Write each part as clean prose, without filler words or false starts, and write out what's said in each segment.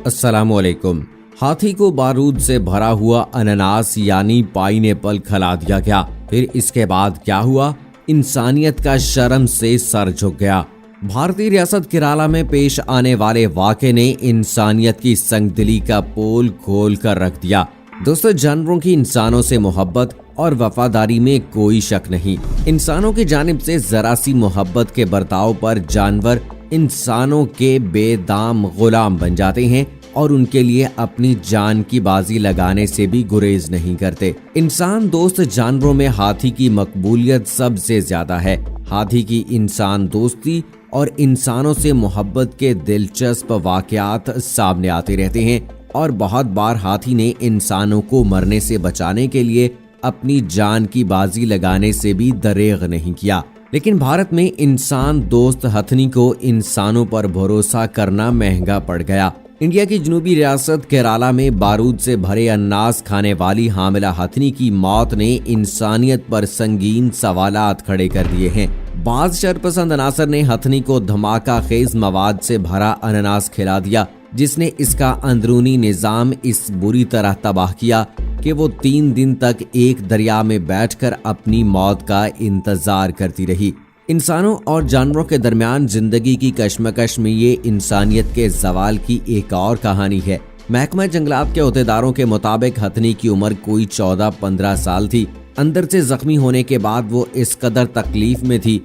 अस्सलामुअलैकुम। हाथी को बारूद से भरा हुआ अनानास यानी पाइनएप्पल खिला दिया गया। फिर इसके बाद क्या हुआ? इंसानियत का शर्म से सर झुक गया। भारतीय रियासत केरला में पेश आने वाले वाक़े ने इंसानियत की संगदिली का पोल खोल कर रख दिया। दोस्तों, जानवरों की इंसानों से मोहब्बत और वफादारी में कोई शक नहीं। इंसानों की जानिब से जरा सी मोहब्बत के बर्ताव पर जानवर इंसानों के बेदाम गुलाम बन जाते हैं और उनके लिए अपनी जान की बाजी लगाने से भी गुरेज नहीं करते। इंसान दोस्त जानवरों में हाथी की मकबूलियत सबसे ज्यादा है। हाथी की इंसान दोस्ती और इंसानों से मोहब्बत के दिलचस्प वाकयात सामने आते रहते हैं और बहुत बार हाथी ने इंसानों को मरने से बचाने के लिए अपनी जान की बाजी लगाने से भी दरेग नहीं किया। लेकिन भारत में इंसान दोस्त हथनी को इंसानों पर भरोसा करना महंगा पड़ गया। इंडिया की जनूबी रियासत केरला में बारूद से भरे अनानास खाने वाली हामिला हथनी की मौत ने इंसानियत पर संगीन सवालात खड़े कर दिए हैं। बाज शरपसंद अनासर ने हथनी को धमाका खेज मवाद से भरा अनानास खिला दिया, जिसने इसका अंदरूनी निजाम इस बुरी तरह तबाह किया कि वो 3 दिन तक एक दरिया में बैठकर अपनी मौत का इंतजार करती रही। इंसानों और जानवरों के दरमियान जिंदगी की कश्मकश में ये इंसानियत के जवाल की एक और कहानी है। महकमा जंगलात के ओहदेदारों के मुताबिक हथनी की उम्र कोई 14-15 साल थी। अंदर से जख्मी होने के बाद वो इस कदर तकलीफ में थी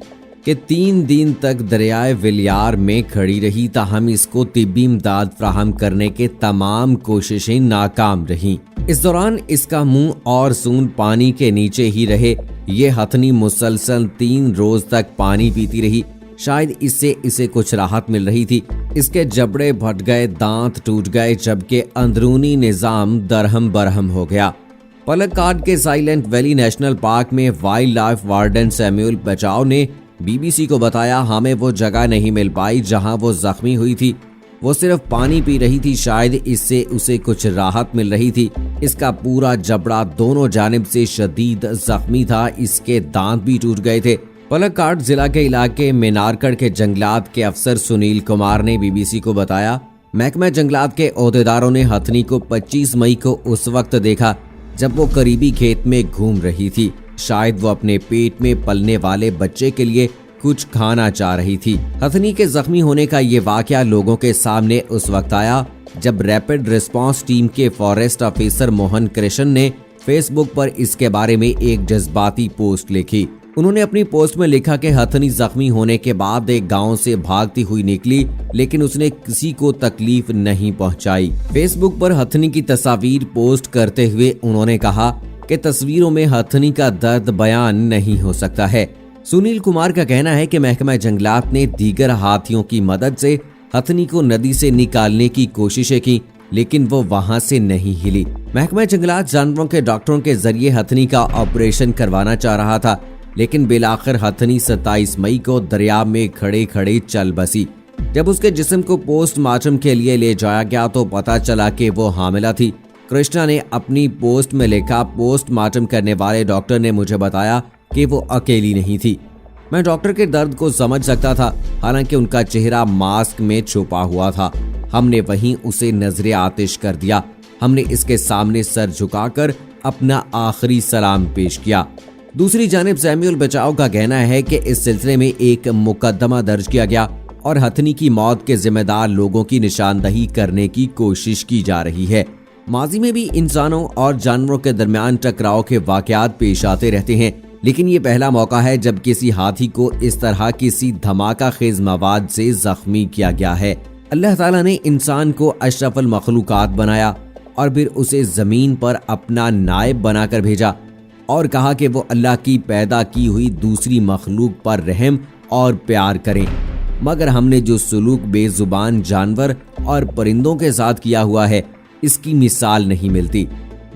कि 3 दिन तक दरियाए विलियार में खड़ी रही, ताहम इसको तिब्बी इमदाद फ्राहम करने के तमाम कोशिशें नाकाम रहीं। इस दौरान इसका मुंह और सूंड पानी के नीचे ही रहे। ये हथनी मुसलसल 3 रोज तक पानी पीती रही। शायद इससे इसे कुछ राहत मिल रही थी। इसके जबड़े फट गए, दांत टूट गए, जबकि अंदरूनी निजाम दरहम बरहम हो गया। पलक्काड के साइलेंट वैली नेशनल पार्क में वाइल्ड लाइफ वार्डन सैमुअल बचाव ने बीबीसी को बताया, हमें वो जगह नहीं मिल पाई जहां वो जख्मी हुई थी। वो सिर्फ पानी पी रही थी, शायद इससे उसे कुछ राहत मिल रही थी। इसका पूरा जबड़ा दोनों जानिब से शदीद जख्मी था। इसके दांत भी टूट गए थे। पलक्काड जिला के इलाके मेनारकड़ के जंगलात के अफसर सुनील कुमार ने बीबीसी को बताया, महकमा जंगलात के ओहदेदारों ने हथनी को 25 मई को उस वक्त देखा जब वो करीबी खेत में घूम रही थी। शायद वो अपने पेट में पलने वाले बच्चे के लिए कुछ खाना चाह रही थी। हथनी के जख्मी होने का ये वाकया लोगों के सामने उस वक्त आया जब रैपिड रिस्पांस टीम के फॉरेस्ट ऑफिसर मोहन कृष्ण ने फेसबुक पर इसके बारे में एक जज्बाती पोस्ट लिखी। उन्होंने अपनी पोस्ट में लिखा कि हथनी जख्मी होने के बाद एक गांव से भागती हुई निकली, लेकिन उसने किसी को तकलीफ नहीं पहुंचाई। फेसबुक पर हथनी की तस्वीर पोस्ट करते हुए उन्होंने कहा कि तस्वीरों में हथनी का दर्द बयान नहीं हो सकता है। सुनील कुमार का कहना है कि महकमा जंगलात ने दीगर हाथियों की मदद से हथनी को नदी से निकालने की कोशिशें की, लेकिन वो वहां से नहीं हिली। महकमा जंगलात जानवरों के डॉक्टरों के जरिए हथनी का ऑपरेशन करवाना चाह रहा था, लेकिन बिलाखिर हथनी 27 मई को दरिया में खड़े खड़े चल बसी। जब उसके जिस्म को पोस्टमार्टम के लिए ले जाया गया तो पता चला कि वो हामिला थी। कृष्णा ने अपनी पोस्ट में लिखा, पोस्टमार्टम करने वाले डॉक्टर ने मुझे बताया कि वो अकेली नहीं थी। मैं डॉक्टर के दर्द को समझ सकता था, हालांकि उनका चेहरा मास्क में छुपा हुआ था। हमने वहीं उसे नजरे आतिश कर दिया। हमने इसके सामने सर झुकाकर अपना आखिरी सलाम पेश किया। दूसरी जानिब सैमुअल बचाव का कहना है कि इस सिलसिले में एक मुकदमा दर्ज किया गया और हथनी की मौत के जिम्मेदार लोगों की निशानदही करने की कोशिश की जा रही है। माजी में भी इंसानों और जानवरों के दरमियान टकराव के वाकयात पेश आते रहते हैं, लेकिन ये पहला मौका है जब किसी हाथी को इस तरह किसी धमाका खेज मवाद से जख्मी किया गया है। अल्लाह ताला ने इंसान को अशरफुल मखलूकात बनाया और फिर उसे जमीन पर अपना नायब बनाकर भेजा और कहा कि वो अल्लाह की पैदा की हुई दूसरी मखलूक पर रहम और प्यार करें। मगर हमने जो सलूक बेजुबान जानवर और परिंदों के साथ किया हुआ है, इसकी मिसाल नहीं मिलती।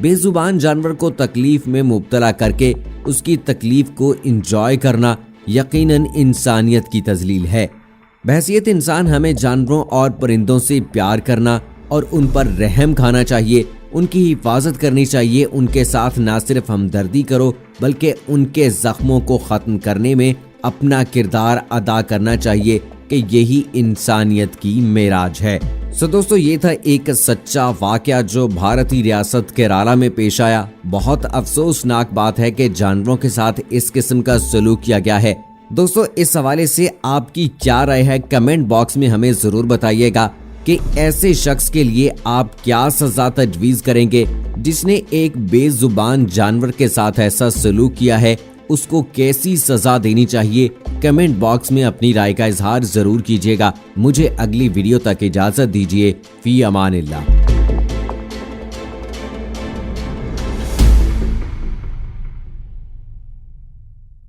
बेजुबान जानवर को तकलीफ में मुब्तला करके उसकी तकलीफ को इंजॉय करना यकीनन इंसानियत की तजलील है। बहैसियत इंसान हमें जानवरों और परिंदों से प्यार करना और उन पर रहम खाना चाहिए, उनकी हिफाजत करनी चाहिए। उनके साथ ना सिर्फ हमदर्दी करो बल्कि उनके जख्मों को ख़त्म करने में अपना किरदार अदा करना चाहिए। कि यही इंसानियत की मेराज है। सो दोस्तों, ये था एक सच्चा वाकया जो भारतीय रियासत केरला में पेश आया। बहुत अफसोसनाक बात है कि जानवरों के साथ इस किस्म का सलूक किया गया है। दोस्तों, इस हवाले से आपकी क्या राय है, कमेंट बॉक्स में हमें जरूर बताइएगा कि ऐसे शख्स के लिए आप क्या सजा तजवीज करेंगे जिसने एक बेजुबान जानवर के साथ ऐसा सलूक किया है। उसको कैसी सजा देनी चाहिए, कमेंट बॉक्स में अपनी राय का इजहार जरूर कीजिएगा। मुझे अगली वीडियो तक इजाजत दीजिए। फी अमानिल्लाह।